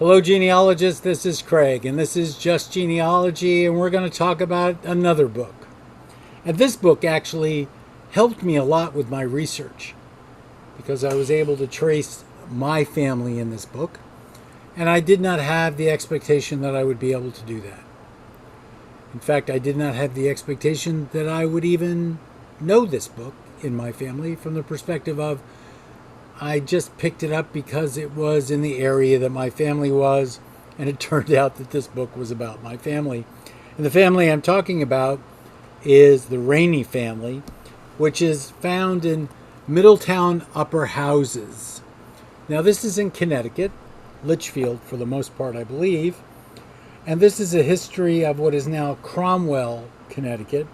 Hello, genealogists. This is Craig, and this is Just Genealogy, and we're going to talk about another book. And this book actually helped me a lot with my research because I was able to trace my family in this book, and I did not have the expectation that I would be able to do that. In fact, I did not have the expectation that I would even know this book in my family from the perspective of I just picked it up because it was in the area that my family was, and it turned out that this book was about my family. And the family I'm talking about is the Rainey family, which is found in Middletown Upper Houses. Now, this is in Connecticut, Litchfield for the most part, I believe. And this is a history of what is now Cromwell, Connecticut,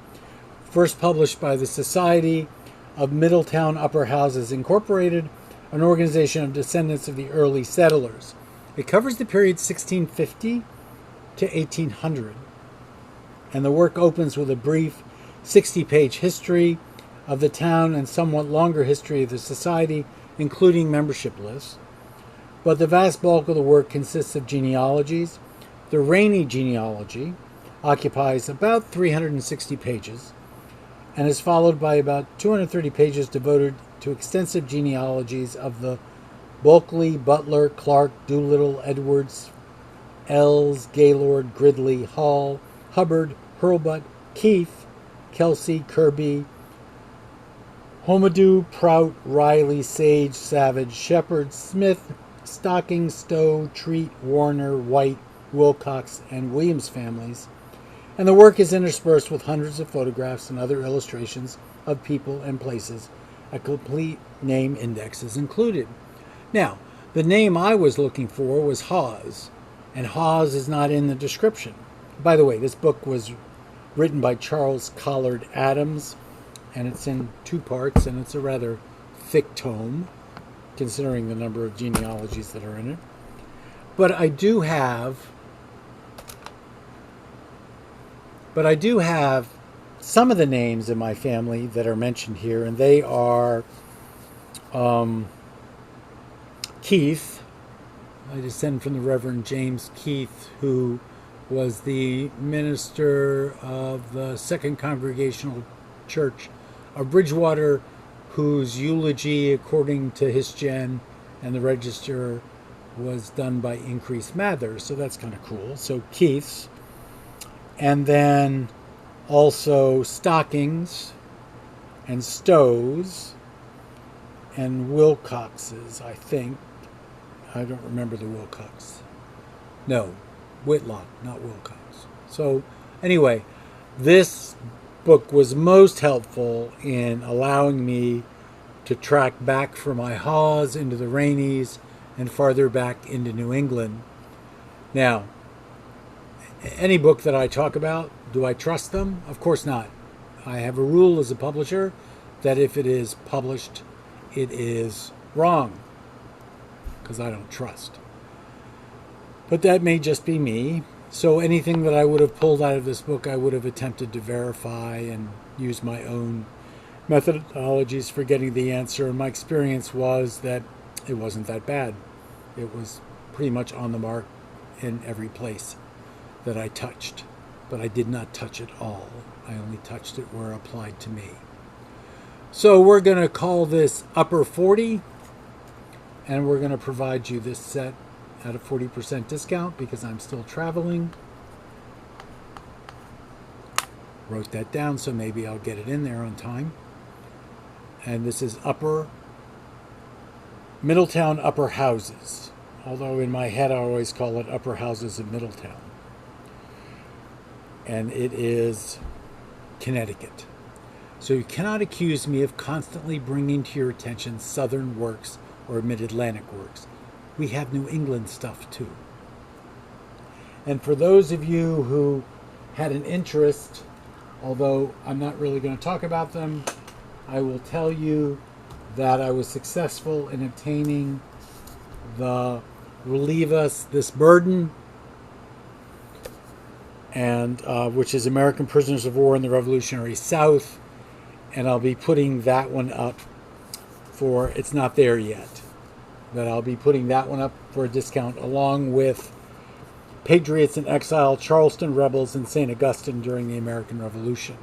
first published by the Society of Middletown Upper Houses Incorporated, an organization of descendants of the early settlers. It covers the period 1650 to 1800. And the work opens with a brief 60-page history of the town and somewhat longer history of the society, including membership lists. But the vast bulk of the work consists of genealogies. The Rainey genealogy occupies about 360 pages and is followed by about 230 pages devoted to extensive genealogies of the Bulkley, Butler, Clark, Doolittle, Edwards, Ells, Gaylord, Gridley, Hall, Hubbard, Hurlbut, Keith, Kelsey, Kirby, Homadou, Prout, Riley, Sage, Savage, Shepherd, Smith, Stocking, Stowe, Treat, Warner, White, Wilcox, and Williams families. And the work is interspersed with hundreds of photographs and other illustrations of people and places. A complete name index is included. Now, the name I was looking for was Hawes, and Hawes is not in the description. By the way, this book was written by Charles Collard Adams, and it's in 2 parts, and it's a rather thick tome, considering the number of genealogies that are in it. But I do have some of the names in my family that are mentioned here, and they are Keith. I descend from the Reverend James Keith, who was the minister of the Second Congregational Church of Bridgewater, whose eulogy, according to HisGen and the Register, was done by Increase Mather. So that's kind of cool. So Keith's. And then also Stockings and Stowe's and Wilcox's, I think. I don't remember the Wilcox. No, Whitlock, not Wilcox. So anyway, this book was most helpful in allowing me to track back from my Hawes into the Raineys and farther back into New England. Now, any book that I talk about, do I trust them? Of course not. I have a rule as a publisher that if it is published, it is wrong, because I don't trust. But that may just be me. So anything that I would have pulled out of this book, I would have attempted to verify and use my own methodologies for getting the answer. And my experience was that it wasn't that bad. It was pretty much on the mark in every place that I touched, but I did not touch it all. I only touched it where it applied to me. So we're going to call this Upper 40, and we're going to provide you this set at a 40% discount because I'm still traveling. Wrote that down, so maybe I'll get it in there on time. And this is Middletown Upper Houses, although in my head I always call it Upper Houses of Middletown. And it is Connecticut. So you cannot accuse me of constantly bringing to your attention Southern works or Mid-Atlantic works. We have New England stuff too. And for those of you who had an interest, although I'm not really going to talk about them, I will tell you that I was successful in obtaining the Relieve Us This Burden, and which is American Prisoners of War in the Revolutionary South, and I'll be putting that one up for, it's not there yet. that I'll be putting that one up for a discount along with Patriots in Exile, Charleston Rebels, and St. Augustine during the American Revolution.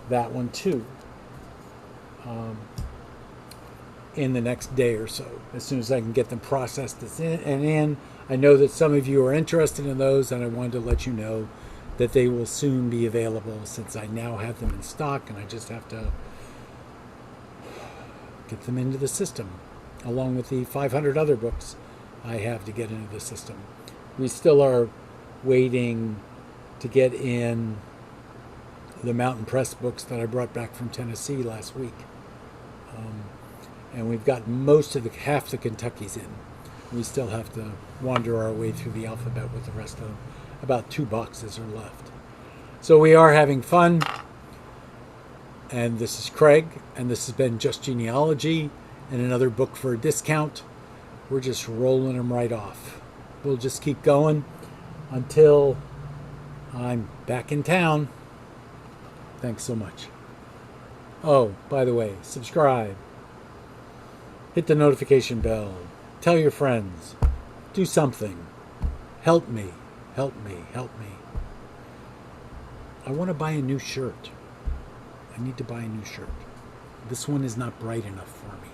That one too. In the next day or so, as soon as I can get them processed and in. I know that some of you are interested in those, and I wanted to let you know that they will soon be available since I now have them in stock, and I just have to get them into the system, along with the 500 other books I have to get into the system. We still are waiting to get in the Mountain Press books that I brought back from Tennessee last week. And we've got half the Kentuckys in. We still have to wander our way through the alphabet with the rest of them. About 2 boxes are left. So we are having fun. And this is Craig, and this has been Just Genealogy and another book for a discount. We're just rolling them right off. We'll just keep going until I'm back in town. Thanks so much. Oh, by the way, subscribe. Hit the notification bell. Tell your friends. Do something. Help me. Help me. Help me. I want to buy a new shirt. I need to buy a new shirt. This one is not bright enough for me.